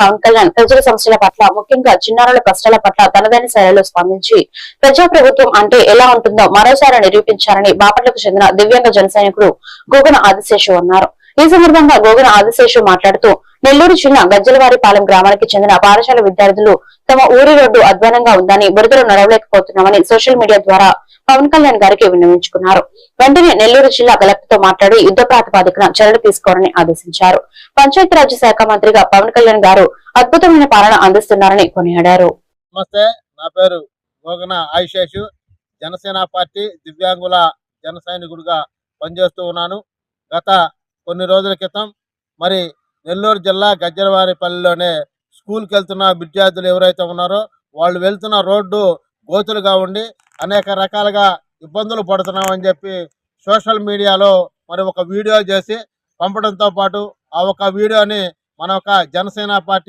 పవన్ కళ్యాణ్ ప్రజల సమస్యల పట్ల ముఖ్యంగా చిన్నారుల కష్టాల పట్ల తనదైన శైలిలో స్పందించి ప్రజా ప్రభుత్వం అంటే ఎలా ఉంటుందో మరోసారి నిరూపించారని బాపట్లకు చెందిన దివ్యాంగ జన సైనికుడు గోగన ఆదిశేషు అన్నారు. ఈ సందర్భంగా గోగన ఆదిశేషు మాట్లాడుతూ నెల్లూరు జిల్లా గజ్జలవారిపాలెం గ్రామానికి చెందిన పాఠశాల విద్యార్థులు తమ ఊరి రోడ్డు అధ్వానంగా ఉందని బురదలో నడవలేకపోతున్నామని సోషల్ మీడియా ద్వారా పవన్ కళ్యాణ్ గారికి విన్నవించుకున్నారు. వెంటనే నెల్లూరు జిల్లా కలెక్టర్ తో మాట్లాడి యుద్ధ ప్రాతిపాదికన చర్యలు తీసుకోవాలని ఆదేశించారు. పంచాయతీరాజ్ శాఖ మంత్రిగా పవన్ కళ్యాణ్ గారు అద్భుతమైన పాలన అందిస్తున్నారని కొనియాడారు. నమస్తే, నా పేరు గోగన ఆదిశేషు. జనసేన పార్టీ దివ్యాంగుల జన సైనికుడిగా పనిచేస్తూ ఉన్నాను. గత కొన్ని రోజుల క్రితం మరి నెల్లూరు జిల్లా గజ్జలవారిపల్లిలోనే స్కూల్కి వెళ్తున్న విద్యార్థులు ఎవరైతే ఉన్నారో వాళ్ళు వెళ్తున్న రోడ్డు గోతులుగా ఉండి అనేక రకాలుగా ఇబ్బందులు పడుతున్నామని చెప్పి సోషల్ మీడియాలో మరి ఒక వీడియో చేసి పంపడంతో పాటు ఆ ఒక వీడియోని మన ఒక జనసేన పార్టీ